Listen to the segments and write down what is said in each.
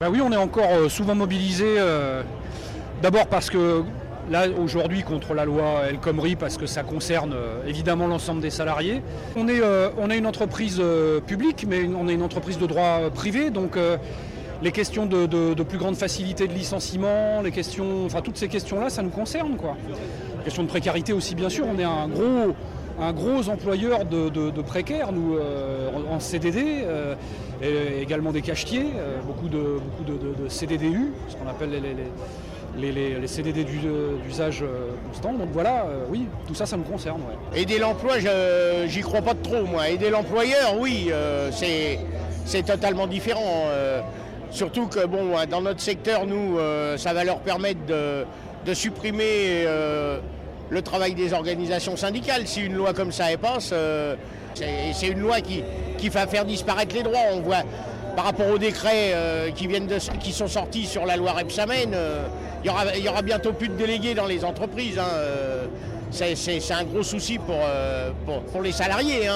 Bah oui, on est encore souvent mobilisés, d'abord parce que là aujourd'hui contre la loi El Khomri, parce que ça concerne évidemment l'ensemble des salariés. On est une entreprise publique, mais on est une entreprise de droit privé, donc les questions de plus grande facilité de licenciement, les questions, enfin toutes ces questions-là, ça nous concerne, quoi. La question de précarité aussi, bien sûr, on est un gros employeur de précaires, nous, en CDD, et également des cachetiers, beaucoup de CDDU, ce qu'on appelle les CDD d'usage constant. Donc voilà, oui, tout ça, ça nous concerne. Ouais. Aider l'emploi, j'y crois pas de trop, moi. Aider l'employeur, oui, c'est totalement différent. Surtout que, bon, dans notre secteur, nous, ça va leur permettre de supprimer le travail des organisations syndicales. Si une loi comme ça passe, c'est une loi qui va faire disparaître les droits. On voit par rapport aux décrets qui sont sortis sur la loi Rebsamen, il y aura bientôt plus de délégués dans les entreprises. C'est un gros souci pour les salariés.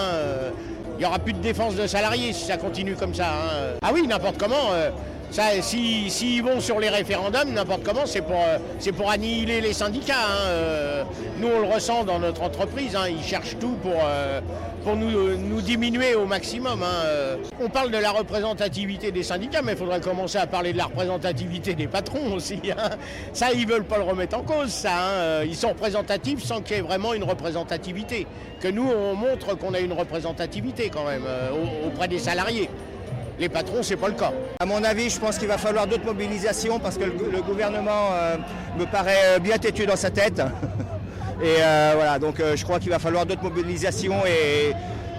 Il n'y aura plus de défense de salariés si ça continue comme ça. Ah oui, n'importe comment. S'ils vont sur les référendums, n'importe comment, c'est pour annihiler les syndicats. Nous, on le ressent dans notre entreprise. Ils cherchent tout pour nous diminuer au maximum. On parle de la représentativité des syndicats, mais il faudrait commencer à parler de la représentativité des patrons aussi. Ça, ils ne veulent pas le remettre en cause, ça. Ils sont représentatifs sans qu'il y ait vraiment une représentativité. Que nous, on montre qu'on a une représentativité quand même auprès des salariés. Les patrons, c'est pas le cas. À mon avis, je pense qu'il va falloir d'autres mobilisations parce que le gouvernement me paraît bien têtu dans sa tête. Et voilà, donc je crois qu'il va falloir d'autres mobilisations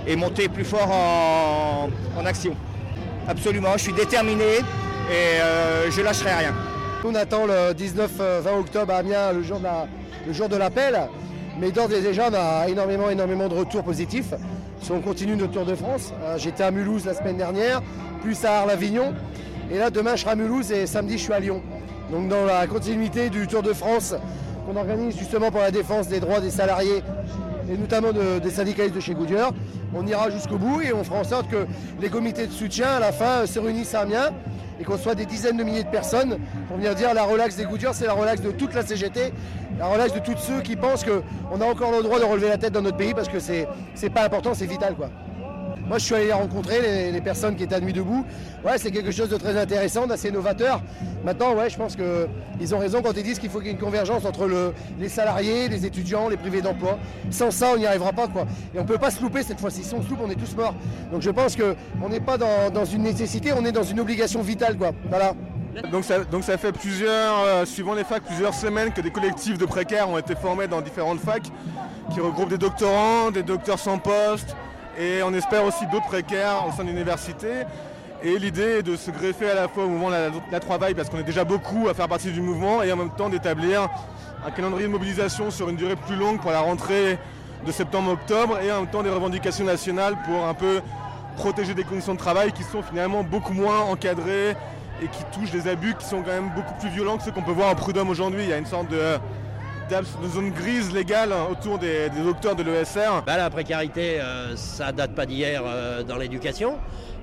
et monter plus fort en action. Absolument, je suis déterminé et je lâcherai rien. On attend le 19-20 octobre à Amiens, le jour de l'appel. Mais d'ores et déjà, on a énormément de retours positifs. Si on continue notre Tour de France, j'étais à Mulhouse la semaine dernière, plus à Arles-Avignon. Et là, demain, je serai à Mulhouse et samedi, je suis à Lyon. Donc dans la continuité du Tour de France qu'on organise justement pour la défense des droits des salariés et notamment des syndicalistes de chez Goodyear, on ira jusqu'au bout et on fera en sorte que les comités de soutien, à la fin, se réunissent à Amiens et qu'on soit des dizaines de milliers de personnes pour venir dire la relax des Goodyear, c'est la relax de toute la CGT, la relax de tous ceux qui pensent qu'on a encore le droit de relever la tête dans notre pays parce que c'est pas important, c'est vital, quoi. Moi, je suis allé les rencontrer, les personnes qui étaient à Nuit debout. Ouais, c'est quelque chose de très intéressant, d'assez novateur. Maintenant, ouais, je pense qu'ils ont raison quand ils disent qu'il faut qu'il y ait une convergence entre les salariés, les étudiants, les privés d'emploi. Sans ça, on n'y arrivera pas, quoi. Et on ne peut pas se louper cette fois-ci. Si on se loupe, on est tous morts. Donc je pense qu'on n'est pas dans une nécessité, on est dans une obligation vitale, quoi. Voilà. Donc ça fait suivant les facs, plusieurs semaines que des collectifs de précaires ont été formés dans différentes facs qui regroupent des doctorants, des docteurs sans poste et on espère aussi d'autres précaires au sein de l'université. Et l'idée est de se greffer à la fois au mouvement la Travail parce qu'on est déjà beaucoup à faire partie du mouvement et en même temps d'établir un calendrier de mobilisation sur une durée plus longue pour la rentrée de septembre-octobre et en même temps des revendications nationales pour un peu protéger des conditions de travail qui sont finalement beaucoup moins encadrées et qui touchent des abus qui sont quand même beaucoup plus violents que ceux qu'on peut voir en prud'homme aujourd'hui. Il y a une sorte de zone grise légale autour des docteurs de l'ESR. La précarité, ça date pas d'hier dans l'éducation,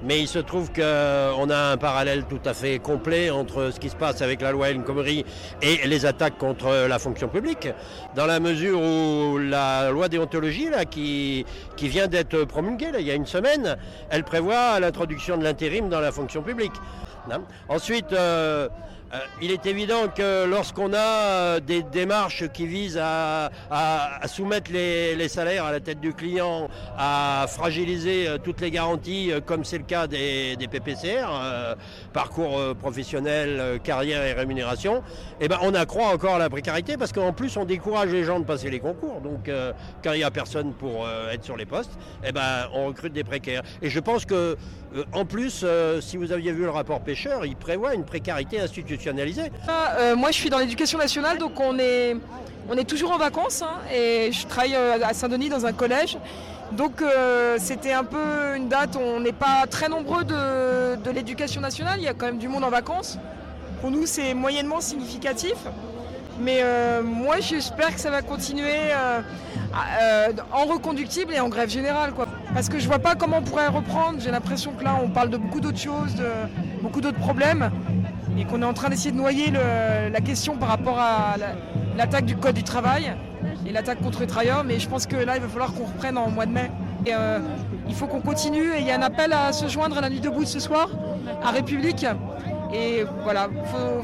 mais il se trouve qu'on a un parallèle tout à fait complet entre ce qui se passe avec la loi El Khomri et les attaques contre la fonction publique, dans la mesure où la loi déontologie là, qui vient d'être promulguée là, il y a une semaine, elle prévoit l'introduction de l'intérim dans la fonction publique. Ensuite, il est évident que lorsqu'on a des démarches qui visent à soumettre les salaires à la tête du client, à fragiliser toutes les garanties, comme c'est le cas des PPCR, parcours professionnel, carrière et rémunération, on accroît encore la précarité parce qu'en plus on décourage les gens de passer les concours. Donc quand il n'y a personne pour être sur les postes, on recrute des précaires. Et je pense que en plus, si vous aviez vu le rapport Pêcheur, il prévoit une précarité institutionnalisée. Moi, je suis dans l'éducation nationale, donc on est toujours en vacances et je travaille à Saint-Denis dans un collège. Donc c'était un peu une date où on n'est pas très nombreux de l'éducation nationale, il y a quand même du monde en vacances. Pour nous, c'est moyennement significatif. Mais moi, j'espère que ça va continuer en reconductible et en grève générale, quoi. Parce que je vois pas comment on pourrait reprendre. J'ai l'impression que là, on parle de beaucoup d'autres choses, de beaucoup d'autres problèmes. et qu'on est en train d'essayer de noyer la question par rapport à l'attaque du Code du travail et l'attaque contre les travailleurs. Mais je pense que là, il va falloir qu'on reprenne en mois de mai. Et, il faut qu'on continue et il y a un appel à se joindre à la nuit debout de ce soir, à République. Et voilà,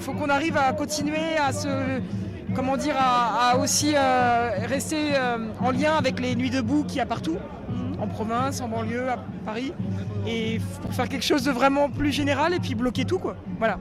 faut qu'on arrive à continuer à à aussi rester en lien avec les nuits debout qu'il y a partout, en province, en banlieue, à Paris, et pour faire quelque chose de vraiment plus général et puis bloquer tout, quoi. Voilà.